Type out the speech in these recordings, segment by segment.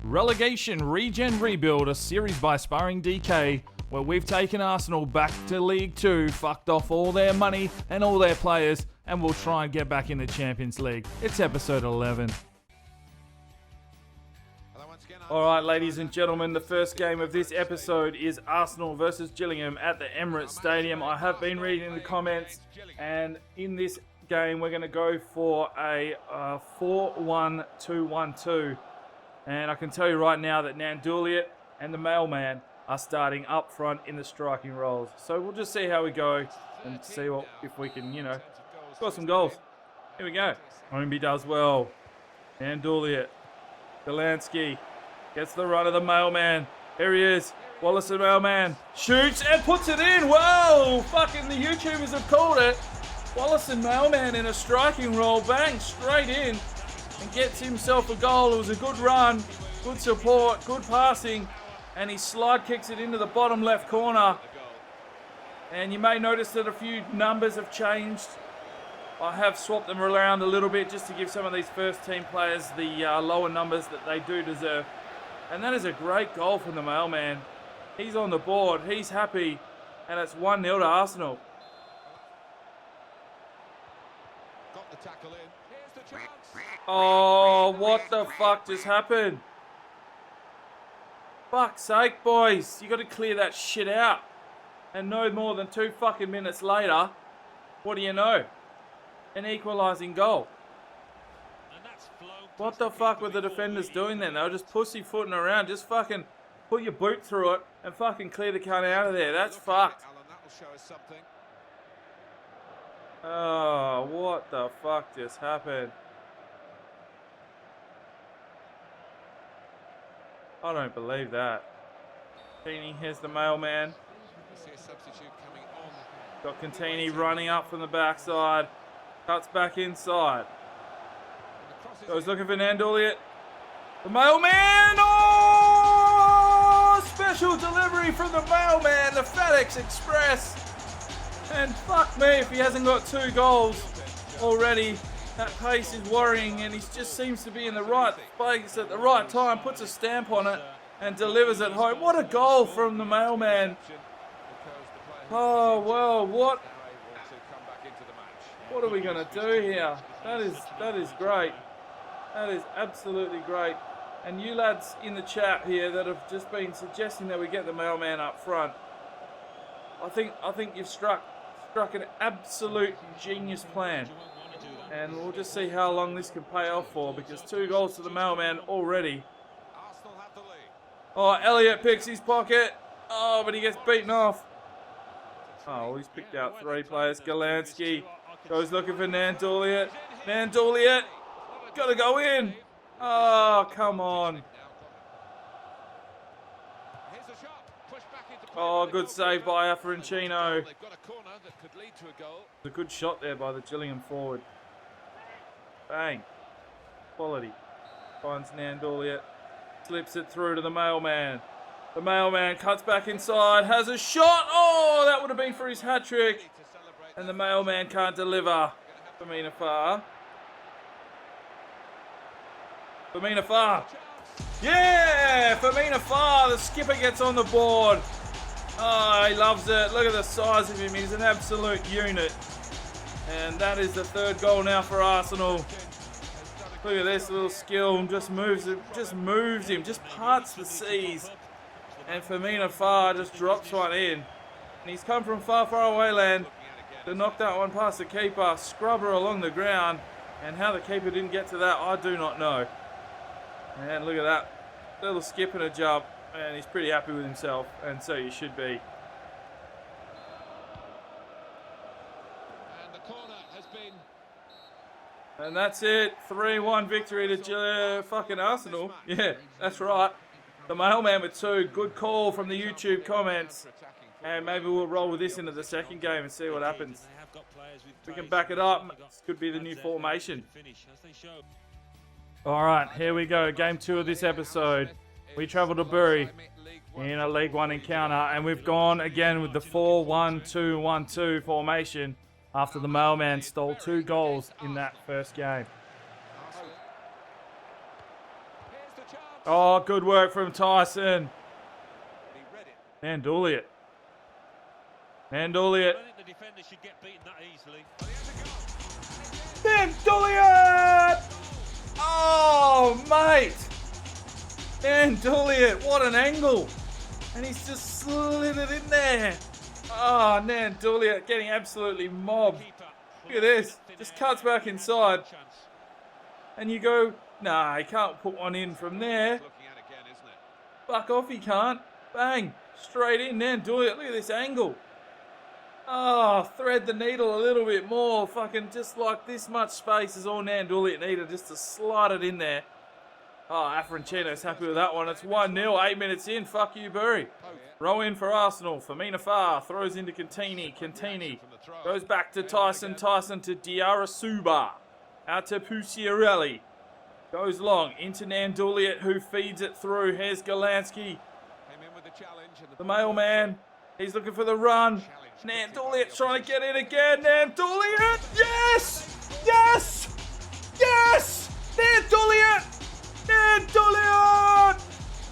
Relegation Regen Rebuild, a series by Sparring DK, where we've taken Arsenal back to League 2, fucked off all their money and all their players, and we'll try and get back in the Champions League. It's episode 11. Alright, ladies and gentlemen, the first game of this episode is Arsenal versus Gillingham at the Emirates Stadium. I have been reading the comments, and in this game we're going to go for a 4-1-2-1-2. And I can tell you right now that Nanduliat and the Mailman are starting up front in the striking roles. So we'll just see how we go and see if we can, score some goals. Here we go. Homby does well. Nanduliat. Delansky gets the run of the Mailman. Here he is. Wallace the Mailman shoots and puts it in. Whoa! Fucking the YouTubers have called it. Wallace and Mailman in a striking role. Bang! Straight in. And gets himself a goal. It was a good run. Good support. Good passing. And he slide kicks it into the bottom left corner. And you may notice that a few numbers have changed. I have swapped them around a little bit just to give some of these first team players the lower numbers that they do deserve. And that is a great goal from the Mailman. He's on the board. He's happy. And it's 1-0 to Arsenal. Got the tackle in. Here's the chance. Oh, what the fuck just happened? Fuck's sake, boys. You got to clear that shit out. And no more than 2 fucking minutes later, what do you know? An equalising goal. What the fuck were the defenders doing then? They were just pussyfooting around. Just fucking put your boot through it and fucking clear the cunt out of there. That's fucked. Oh, what the fuck just happened? I don't believe that. Cantini, here's the Mailman. Got Cantini running up from the backside. Cuts back inside. Goes looking for Nanduliat. The Mailman! Oh! Special delivery from the Mailman, the FedEx Express. And fuck me if he hasn't got 2 goals already. That pace is worrying, and he just seems to be in the right place at the right time, puts a stamp on it, and delivers it home. What a goal from the Mailman. Oh, well, what are we going to do here? That is great. That is absolutely great. And you lads in the chat here that have just been suggesting that we get the Mailman up front, I think you've struck an absolute genius plan. And we'll just see how long this can pay off for, because 2 goals to the Mailman already. Oh, Elliott picks his pocket. Oh, but he gets beaten off. Oh, he's picked out 3 players. Galansky goes looking for Nanduliat. Nanduliat, gotta go in. Oh, come on. Oh, good save by Afrancino. A good shot there by the Gillingham forward. Bang. Quality. Finds Nanduliat. Slips it through to the Mailman. The Mailman cuts back inside. Has a shot. Oh, that would have been for his hat-trick. And the Mailman can't deliver. Famina Farr. Famina Farr. Yeah! Famina Farr. The skipper gets on the board. Oh, he loves it. Look at the size of him. He's an absolute unit. And that is the 3rd goal now for Arsenal. Look at this little skill. Just moves him. Just parts the seas. And Famina Farr just drops one in. And he's come from far, far away land to knock that one past the keeper. Scrubber along the ground. And how the keeper didn't get to that, I do not know. And look at that. Little skip and a jump. And he's pretty happy with himself. And so you should be. And that's it. 3-1 victory to fucking Arsenal. Yeah, that's right. The Mailman with 2. Good call from the YouTube comments. And maybe we'll roll with this into the second game and see what happens. We can back it up. This could be the new formation. Alright, here we go. Game 2 of this episode. We travel to Bury in a League 1 encounter. And we've gone again with the 4-1-2-1-2 formation, after the Mailman stole 2 goals in that first game. Oh, good work from Tyson. He read it. And Duliet. And Duliet. I think the defender should get beaten that easily. And Duliet! Oh, mate. And Duliet, what an angle. And he's just slid it in there. Oh, Nan Duliet getting absolutely mobbed. Look at this. Just cuts back inside. And you go, nah, he can't put one in from there. Looking at again, isn't it? Fuck off, he can't. Bang. Straight in, Nan Duliet. Look at this angle. Oh, thread the needle a little bit more. Fucking just like this much space is all Nan Duliet needed just to slide it in there. Oh, Afroncino's happy with that one. It's 1-0, 8 minutes in. Fuck you, Bury. Row in for Arsenal. Firmina Far throws into Cantini. Cantini goes back to Tyson. Tyson to Diarasuba. Out to Pucciarelli. Goes long into Nan Duliet, who feeds it through. Here's Galansky. Came in with the challenge. And The mailman. He's looking for the run. Nan Duliet trying to get in again. Nan Duliet. Yes! Yes! Yes! Nan Duliet! Nan Duliet!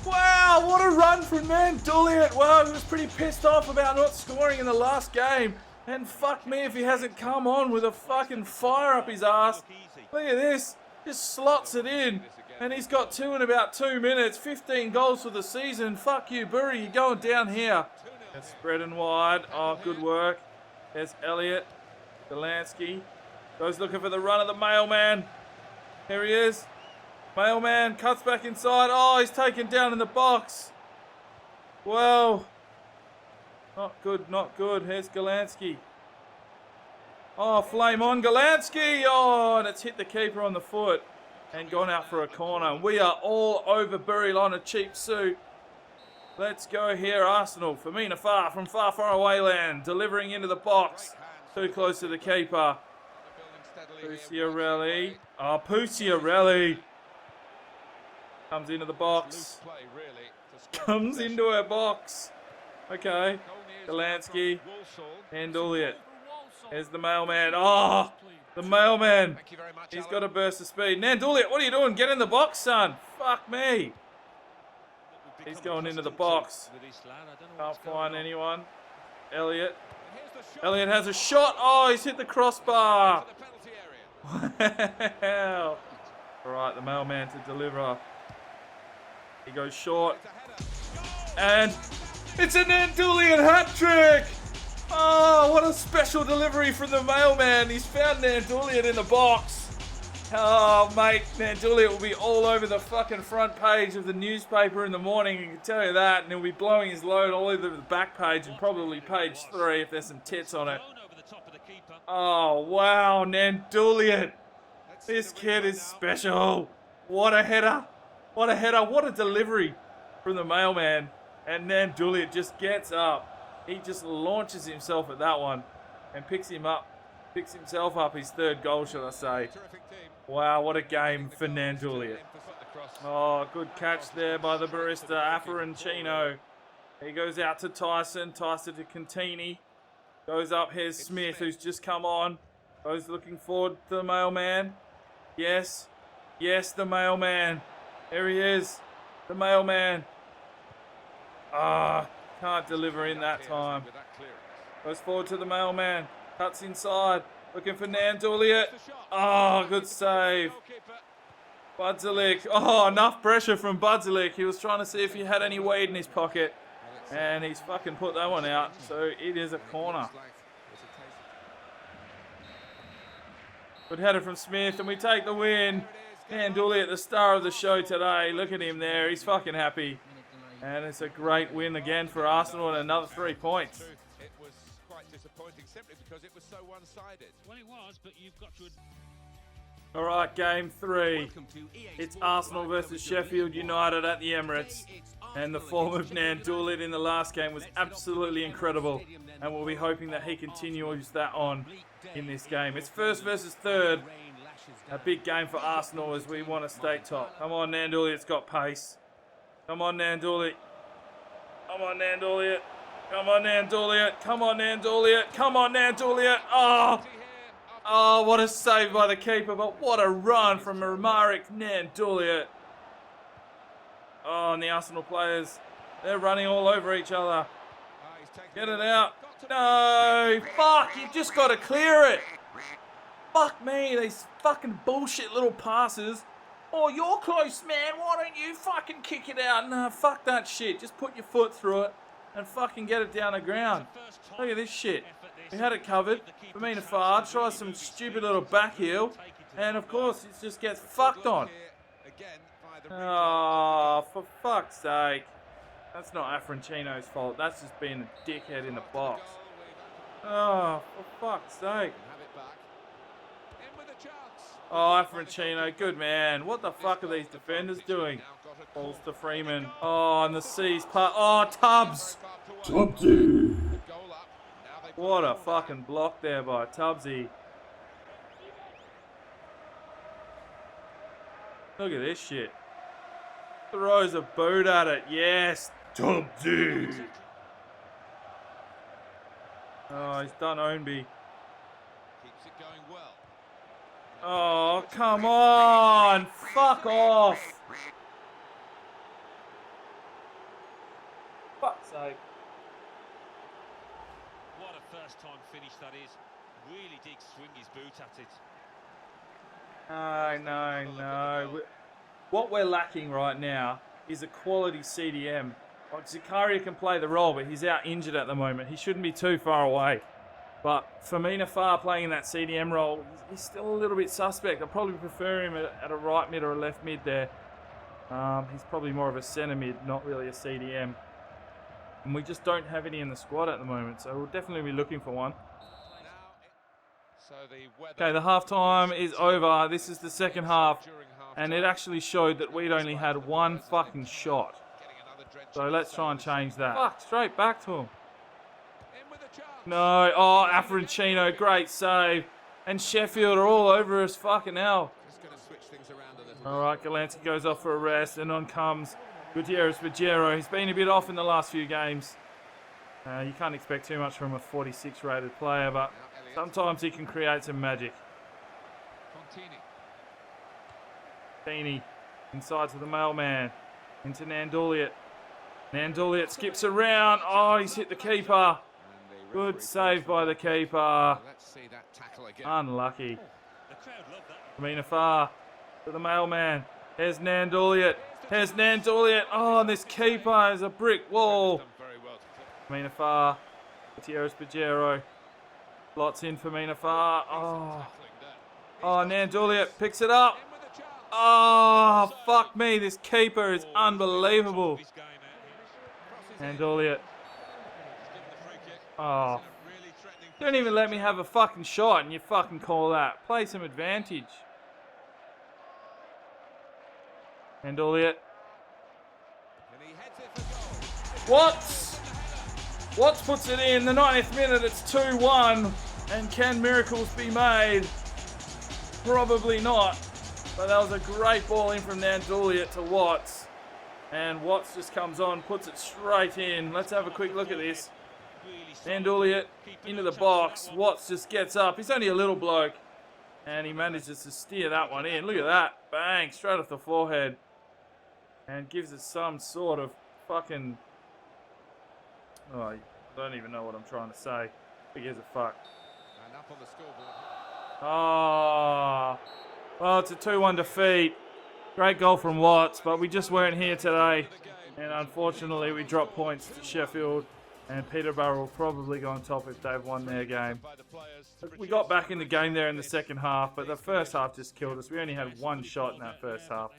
Wow, what a run from Nan Duliet. Well, he was pretty pissed off about not scoring in the last game. And fuck me if he hasn't come on with a fucking fire up his ass. Look at this. Just slots it in. And he's got 2 in about 2 minutes. 15 goals for the season. Fuck you, Bury. You're going down here. That's spreading wide. Oh, good work. There's Elliott. Delansky. Goes looking for the run of the mailman. Here he is. Mailman cuts back inside. Oh, he's taken down in the box. Well, not good, not good. Here's Galansky. Oh, flame on Galansky. Oh, and it's hit the keeper on the foot and gone out for a corner. We are all over Bury on a cheap suit. Let's go here, Arsenal. Firmina Far from far, far away land. Delivering into the box. Too close to the keeper. Pucciarelli. Oh, Pucciarelli. Comes into the box. Comes into her box. Okay. Delansky. And Duliet. There's the mailman. Oh, the mailman. He's got a burst of speed. Nan Duliet, what are you doing? Get in the box, son. Fuck me. He's going into the box. Can't find anyone. Elliott. Elliott has a shot. Oh, he's hit the crossbar. Wow. All right, the mailman to deliver. He goes short. And it's a Nan Duliet hat trick. Oh, what a special delivery from the mailman. He's found Nan Duliet in the box. Oh, mate, Nan Duliet will be all over the fucking front page of the newspaper in the morning, I can tell you that, and he'll be blowing his load all over the back page and probably page 3 if there's some tits on it. Oh, wow, Nan Duliet. This kid is special. What a header. What a header. What a delivery from the mailman. And Nan Duliet just gets up. He just launches himself at that one and picks himself up his 3rd goal, shall I say. Wow, what a game for Nan Duliet. Oh, good catch there by the barista, Afroncino. He goes out to Tyson. Tyson to Cantini. Goes up, here's Smith, who's just come on. Goes looking forward to the mailman. Yes. Yes, the mailman. There he is. The mailman. Ah, can't deliver in that time. Goes forward to the mailman. Cuts inside. Looking for Nan Duliet. Oh, good save. Budzilic. Oh, enough pressure from Budzilic. He was trying to see if he had any weed in his pocket. And he's fucking put that one out. So it is a corner. Good header from Smith. And we take the win. Nan Duliet, the star of the show today. Look at him there. He's fucking happy. And it's a great win again for Arsenal and another 3 points. It was quite disappointing simply because it was so one-sided. Well, it was, but you've got to... All right, game 3. It's Arsenal versus Sheffield United at the Emirates. And the form of Nan Duliet in the last game was absolutely incredible. And we'll be hoping that he continues that on in this game. It's 1st versus 3rd. A big game for Arsenal as we want to stay top. Come on, Nan Duliet's got pace. Come on, Nan Duliet. Come on, Nan Duliet. Come on, Nan Duliet. Come on, Nan Duliet. Come on, Nan Duliet. Oh! Oh, what a save by the keeper, but what a run from Romaric Nan Duliet. Oh, and the Arsenal players, they're running all over each other. Get it out. No, fuck, you've just got to clear it. Fuck me, these fucking bullshit little passes. Oh, you're close, man. Why don't you fucking kick it out? Nah, fuck that shit. Just put your foot through it and fucking get it down the ground. Look at this shit. We had it covered. Femina Farr tries some stupid little back heel. And of course, it just gets fucked on. Oh, for fuck's sake. That's not Afroncino's fault. That's just being a dickhead in the box. Oh, for fuck's sake. Oh, Afroncino, good man. What the fuck are these defenders doing? Balls to Freeman. Oh, and the C's part. Oh, Tubbs. Tubbsy. What a fucking block there by Tubbsy. Look at this shit. Throws a boot at it. Yes. Tubbsy. Oh, he's done Ownby. Keeps it going well. Oh, come on. Fuck off. Fuck's sake. What a first time finish that is. Really did swing his boot at it. No. What we're lacking right now is a quality CDM. Like, Zakaria can play the role, but he's out injured at the moment. He shouldn't be too far away. But Femina Farr playing in that CDM role, he's still a little bit suspect. I'd probably prefer him at a right mid or a left mid there. He's probably more of a centre mid, not really a CDM. And we just don't have any in the squad at the moment, so we'll definitely be looking for one. Okay, the half-time is over. This is the second half, and it actually showed that we'd only had one fucking shot. So let's try and change that. Fuck, straight back to him. No, oh, Afroncino, great save. And Sheffield are all over us, fucking hell. All right, Galanti goes off for a rest, and on comes Gutierrez-Bajero. He's been a bit off in the last few games. You can't expect too much from a 46 rated player, but sometimes he can create some magic. Feeney inside to the mailman. Into Nandouliet. Nandouliet skips around. Oh, he's hit the keeper. Good save by the keeper. Unlucky. Femina Farr to the mailman. Here's Nandouliet. Here's Nandouliet. Oh, and this keeper is a brick wall. Femina Farr. Gutierrez-Bajero. Lots in Femina Farr. Oh. Oh, Nandouliet picks it up. Oh, fuck me. This keeper is unbelievable. Nandouliet. Oh. Don't even let me have a fucking shot and you fucking call that. Play some advantage. Nandouliet. Watts puts it in. The 90th minute, it's 2-1. And can miracles be made? Probably not. But that was a great ball in from Nandouliet to Watts. And Watts just comes on, puts it straight in. Let's have a quick look at this. Nandouliet into the box. Watts just gets up. He's only a little bloke. And he manages to steer that one in. Look at that. Bang. Straight off the forehead. And gives us some sort of fucking... Oh, I don't even know what I'm trying to say. Who gives a fuck? And up on the scoreboard. Oh. Well, it's a 2-1 defeat. Great goal from Watts, but we just weren't here today. And unfortunately, we dropped points to Sheffield. And Peterborough will probably go on top if they've won their game. We got back in the game there in the second half, but the first half just killed us. We only had one shot in that first half.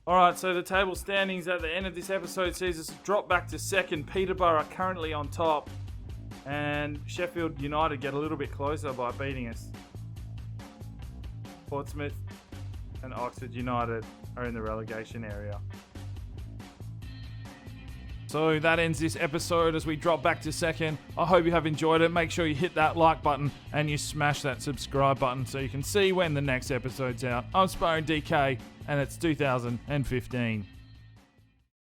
Alright, so the table standings at the end of this episode sees us drop back to second. Peterborough currently on top. And Sheffield United get a little bit closer by beating us. Portsmouth and Oxford United are in the relegation area. So that ends this episode as we drop back to second. I hope you have enjoyed it. Make sure you hit that like button and you smash that subscribe button so you can see when the next episode's out. I'm Sparring DK and it's 2015.